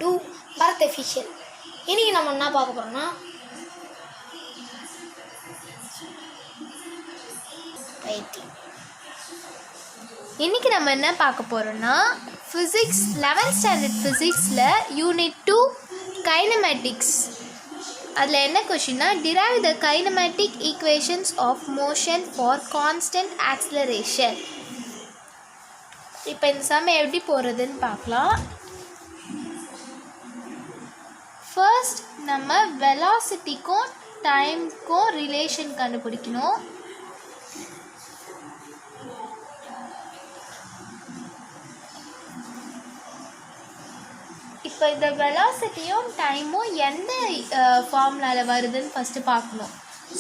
To Bharat official. இன்றைக்கி நம்ம என்ன பார்க்க போகிறோம்னா இன்றைக்கி நம்ம என்ன பார்க்க போகிறோன்னா ஃபிசிக்ஸ் 11th ஸ்டாண்டர்ட் ஃபிசிக்ஸில் யூனிட் 2 கைனமேட்டிக்ஸ். அதில் என்ன கொஷின்னா derive the kinematic equations of motion for constant acceleration. இப்போ இந்த சம் எப்படி போகிறதுன்னு பார்க்கலாம். ஃபர்ஸ்ட் நம்ம வெலாசிட்டிக்கும் டைம்க்கும் ரிலேஷன் கண்டுபிடிக்கணும். இப்போ இந்த வெலாசிட்டியும் டைமும் எந்த ஃபார்முலாவில் வருதுன்னு ஃபஸ்ட்டு பார்க்கணும்.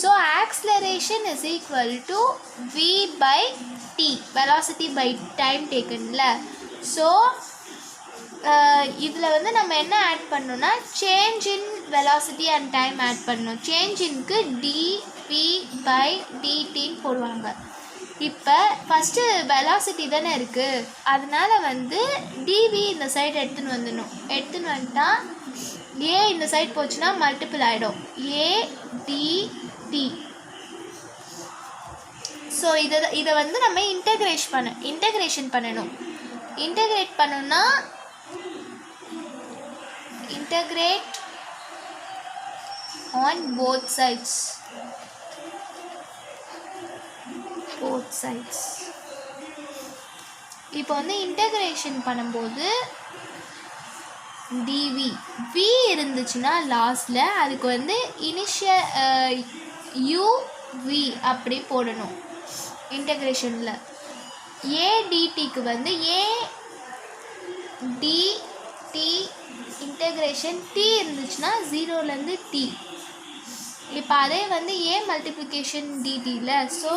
So acceleration is equal to v by t, velocity by time டேக்கன்ல. ஸோ இதில் வந்து நம்ம என்ன ஆட் பண்ணணும்னா change in velocity and time add பண்ணணும். சேஞ்ச் இன்க்கு dv பை dtன்னு போடுவாங்க. இப்போ ஃபஸ்ட்டு வெலாசிட்டி தானே இருக்குது, அதனால் வந்து dv இந்த சைடு எடுத்துன்னு வந்துட்டா a இந்த சைடு போச்சுன்னா மல்டிபிள் ஆகிடும் a dt. ஸோ இதை வந்து நம்ம இன்டகிரேஷன் பண்ணணும். இன்டகிரேட் பண்ணணும்னா இன்டகிரேட் ஆன் போத் சைட்ஸ். இப்போ வந்து இன்டகிரேஷன் பண்ணும்போது dv v இருந்துச்சுன்னா லாஸ்டில் அதுக்கு வந்து இனிஷியல் uv அப்படி போடணும். இன்டகிரேஷனில் a dtக்கு வந்து a dt இன்டகிரேஷன் t இருந்துச்சுன்னா 0லேருந்து t. இப்போ அதே வந்து a மல்டிப்ளிகேஷன் dtல, ஸோ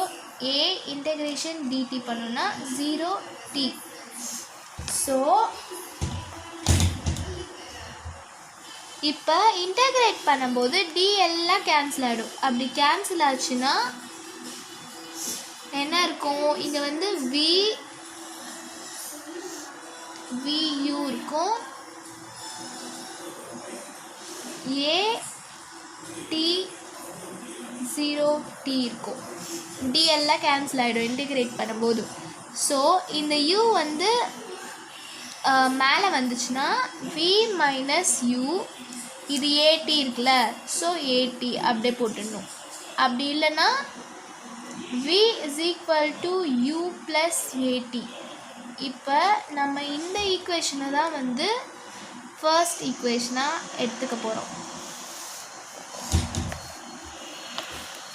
a இன்டகிரேஷன் dt பண்ணோன்னா 0t. ஸோ இப்போ இன்டகிரேட் பண்ணும்போது d எல்லாம் கேன்சல் ஆகிடும். அப்படி கேன்சல் ஆச்சுன்னா என்ன இருக்கும், இங்கே வந்து vu இருக்கும், a t 0t இருக்கும். d எல்லாம் கேன்சல் ஆகிடும் இன்டிகிரேட் பண்ணும்போது. ஸோ இந்த u வந்து மேலே வந்துச்சுன்னா v மைனஸ் u, இது at இருக்குல்ல, ஸோ at அப்படியே போட்டுடணும். அப்படி இல்லைன்னா v is equal to u plus at. இப்போ நம்ம இந்த ஈக்குவேஷனை தான் வந்து ஃபர்ஸ்ட் ஈக்குவேஷனாக எடுத்துக்க போகிறோம்.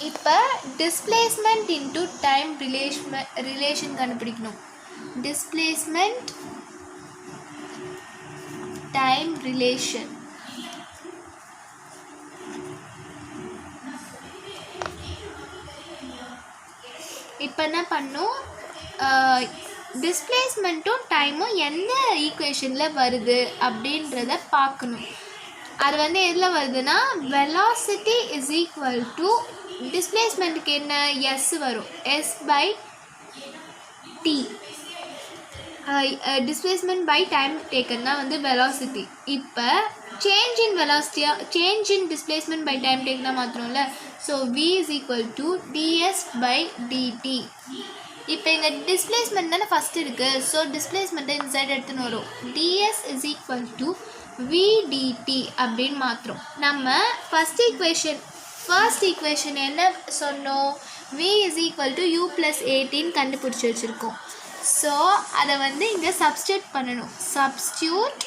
இப்போ டிஸ்பிளேஸ்மெண்ட் இன்ட்டு டைம் ரிலேஷன் கண்டுபிடிக்கணும். Displacement time relation. இப்போ என்ன பண்ணும், டிஸ்பிளேஸ்மெண்ட்டும் டைமும் எந்த ஈக்குவேஷனில் வருது அப்படின்றத பார்க்கணும். அது வந்து எதில் வருதுன்னா வெலாசிட்டி இஸ் ஈக்குவல் டு டிஸ்பிளேஸ்மெண்ட்டுக்கு என்ன s வரும், s by t. Displacement by time taken தான் வந்து வெலாசிட்டி. இப்போ சேஞ்ச் இன் வெலாசிட்டியாக change in displacement by time டேக்கனாக மாற்றணும்ல. So v is equal to ds by dt. இப்போ இங்கே டிஸ்பிளேஸ்மெண்ட் தானே ஃபஸ்ட் இருக்குது, ஸோ டிஸ்பிளேஸ்மெண்ட்டை இந்த சைடு எடுத்துன்னு வரும். ds is equal to v dt அப்படின்னு மாற்றுறோம். நம்ம ஃபர்ஸ்ட் ஈக்குவேஷன் என்ன சொன்னோம், v is equal to u plus atன்னு கண்டுபிடிச்சி வச்சுருக்கோம். ஸோ அதை வந்து இங்கே சப்ஸ்டியூட் பண்ணணும். Substitute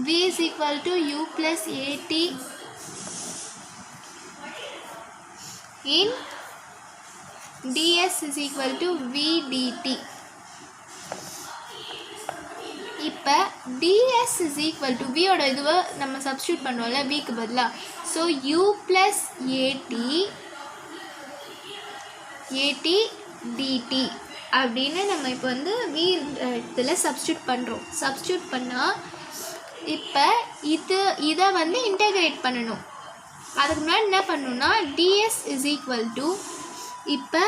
v is equal to u plus at in ds is equal to v dt. இப்போ ds இஸ் ஈக்குவல் டு வியோட இதுவை நம்ம சப்ஸ்டியூட் பண்ணுவோம்ல விக்கு பதிலாக. So u plus at dt அப்படின்னு நம்ம இப்போ வந்து v இதில் சப்ஸ்டியூட் பண்ணுறோம். சப்ஸ்டியூட் பண்ணால் இப்போ இதை வந்து இன்டகிரேட் பண்ணணும். அதுக்கு முன்னாடி என்ன பண்ணணும்னா ds இஸ் ஈக்குவல் டு இப்போ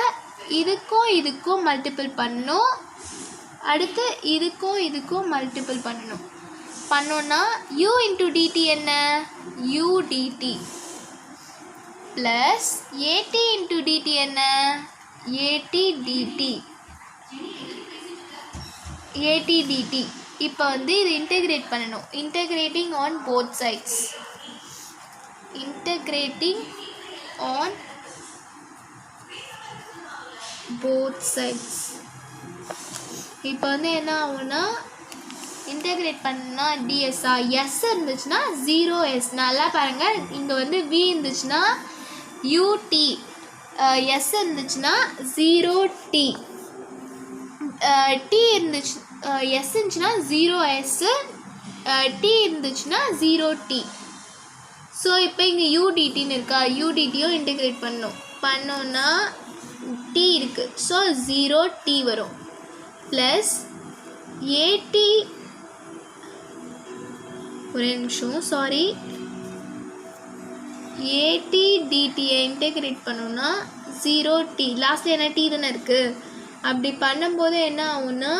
இதுக்கும் மல்டிபிள் பண்ணணும். அடுத்து இதுக்கும் மல்டிபிள் பண்ணோன்னா u இன்ட்டு dt என்ன u dt plus at into dt என்ன at dt இப்போ வந்து இது இன்டெகிரேட் பண்ணணும். Integrating on both sides. இப்போ வந்து என்ன ஆகும்னா இன்டெகிரேட் பண்ணா டிஎஸ்ஸா எஸ் இருந்துச்சுன்னா 0s. நல்லா பாருங்கள், இங்கே வந்து v இருந்துச்சுன்னா ut, எஸ் இருந்துச்சுன்னா 0t, t இருந்துச்சு எஸ் இருந்துச்சுன்னா 0s, t இருந்துச்சுன்னா 0t. ஸோ இப்போ இங்கே udtன்னு இருக்கா, udtயும் இன்டெகிரேட் பண்ணோன்னா t இருக்குது. ஸோ 0t வரும் ப்ளஸ் at, ஒரே நிமிஷம் சாரி, at dtயை இன்டெகிரேட் பண்ணோன்னா 0t, லாஸ்ட்டில் என்ன t தானே இருக்குது. அப்படி பண்ணும்போது என்ன ஆகும்னா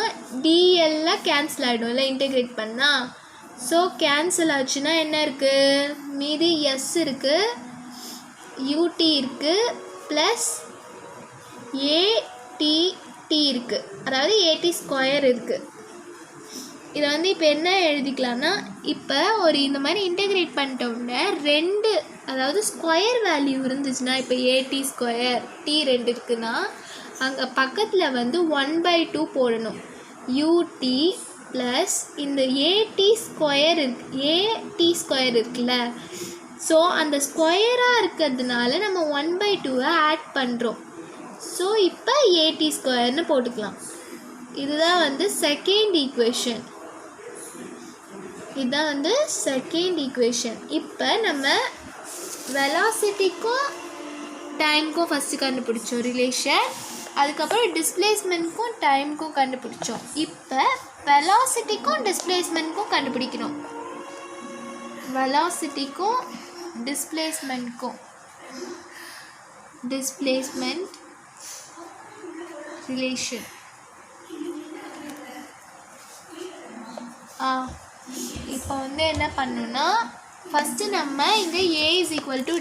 dஎல்லாம் கேன்சல் ஆகிடும்ல இன்டெகிரேட் பண்ணால். ஸோ கேன்சல் ஆச்சுன்னா என்ன இருக்குது, மீதி எஸ் இருக்குது, ut இருக்குது, ப்ளஸ் at இருக்குது, அதாவது at² இருக்குது. இதை வந்து இப்போ என்ன எழுதிக்கலாம்னா, இப்போ ஒரு இந்த மாதிரி இன்டெகிரேட் பண்ணிட்டோம்னா ரெண்டு, அதாவது ஸ்கொயர் வேல்யூ இருந்துச்சுன்னா, இப்போ at² t 2 இருக்குன்னா அங்கே பக்கத்தில் வந்து 1/2 போடணும். ut ப்ளஸ் இந்த at² இருக்குல்ல, ஸோ அந்த ஸ்கொயராக இருக்கிறதுனால நம்ம 1/2 ஆட் பண்ணுறோம். ஸோ இப்போ at² போட்டுக்கலாம். இதுதான் வந்து செகண்ட் ஈக்குவேஷன். இப்போ நம்ம வெலாசிட்டிக்கும் டைமுக்கும் ஃபஸ்ட்டு கண்டுபிடிச்சோம் ரிலேஷன், அதுக்கப்புறம் டிஸ்பிளேஸ்மெண்ட்க்கும் டைமுக்கும் கண்டுபிடிச்சோம். இப்போ வெலாசிட்டிக்கும் டிஸ்பிளேஸ்மெண்ட்க்கும் கண்டுபிடிக்கணும். வெலாசிட்டிக்கும் டிஸ்பிளேஸ்மெண்ட் ரிலேஷன். இப்போ வந்து என்ன பண்ணணும்னா, ஃபஸ்ட்டு நம்ம இங்கே a =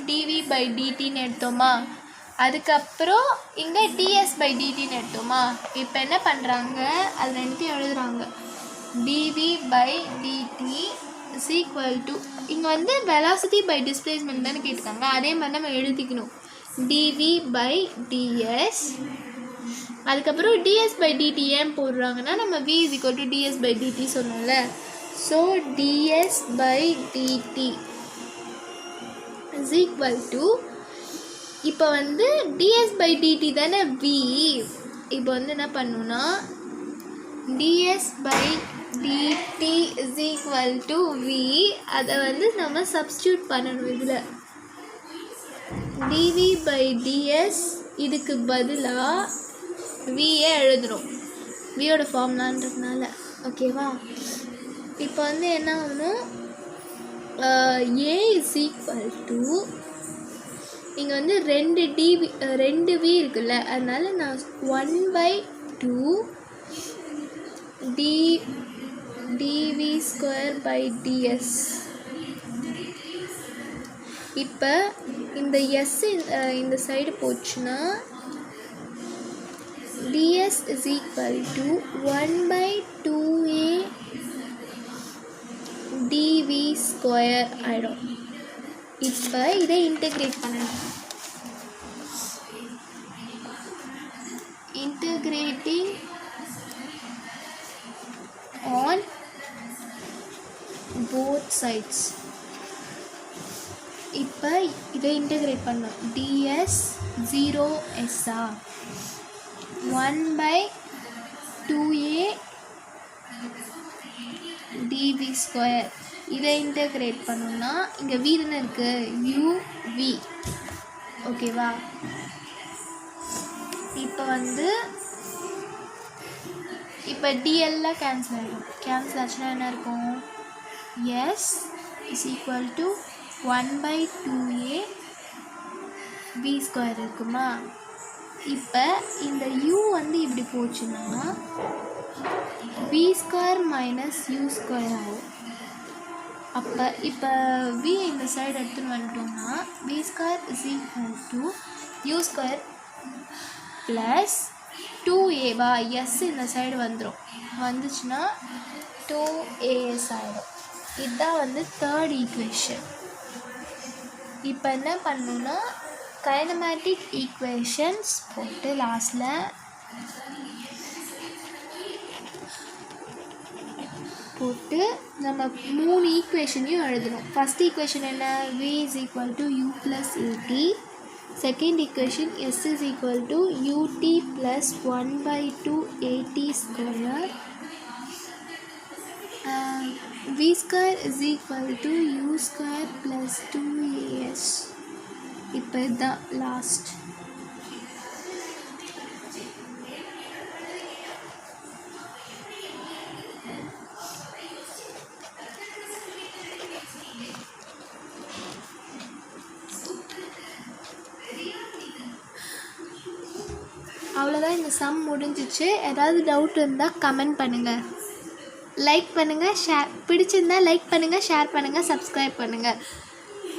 dv/dtன்னு எடுத்தோமா, அதுக்கப்புறம் இங்கே ds/dtன்னு எடுத்தோமா. இப்போ என்ன பண்ணுறாங்க, அது ரெண்டுத்தையும் எழுதுகிறாங்க. dv/dt = இங்கே வந்து வெலாசிட்டி பை டிஸ்பிளேஸ்மெண்ட் தானே கேட்டிருக்காங்க, அதே மாதிரி நம்ம எழுதிக்கணும். dv/ds, அதுக்கப்புறம் ds/dt ஏன் போடுறாங்கன்னா, நம்ம v = ds/dt சொன்னோம்ல. ஸோ ds/dt = இப்போ வந்து ds/dt தானே v. இப்போ வந்து என்ன பண்ணணும்னா ds/dt = v, அதை வந்து நம்ம சப்ஸ்டியூட் பண்ணணும். இதில் dv/ds இதுக்கு பதிலாக vயை எழுதுகிறோம், வியோட ஃபார்முலான்றதுனால. ஓகேவா? இப்போ வந்து என்ன ஆகணும், a = இங்கே வந்து 2v இருக்குல்ல, அதனால நான் 1/2 dv²/ds. இப்போ இந்த s இந்த சைடு போச்சுன்னா ds = 1/2a dv² ஆகிடும். இப்போ இதை இன்டெகிரேட் பண்ணணும். Integrating on both sides. இப்போ இதை இன்டெகிரேட் பண்ணோம். ds 0s 1/2a dv². இதை இன்டெகிரேட் பண்ணோம்னா இங்கே v தானே இருக்குது, uv. ஓகேவா? இப்போ வந்து இப்போ dஎல்லாம் கேன்சல் ஆகிடும். கேன்சல் ஆச்சுன்னா என்ன இருக்கும், s = 1/2a v² இருக்குமா. இப்போ இந்த u வந்து இப்படி போச்சுன்னா v square minus u square ஆகும். அப்போ இப்போ வி இந்த சைடு எடுத்துன்னு வந்துட்டோம்னா v square is equal to u square plus 2a s இந்த சைடு வந்துச்சுன்னா 2as ஆகிடும். இதுதான் வந்து தேர்ட் ஈக்குவேஷன். இப்போ என்ன பண்ணணுன்னா கைனமேட்டிக் ஈக்குவேஷன்ஸ் போட்டு லாஸ்டில் போட்டு நம்ம 3 ஈக்குவேஷனையும் எழுதணும். ஃபஸ்ட் ஈக்குவேஷன் என்ன? v is equal to u plus at. Second equation s is equal to ut plus 1/2 at square. v square is equal to u square plus 2as. இப்போ இதுதான் லாஸ்ட். அவ்வளோதான், இந்த some முடிஞ்சிச்சு. ஏதாவது டவுட் இருந்தால் comment பண்ணுங்கள், like பண்ணுங்கள், share பிடிச்சிருந்தால் லைக் பண்ணுங்கள், ஷேர் பண்ணுங்கள், சப்ஸ்கிரைப் பண்ணுங்கள்.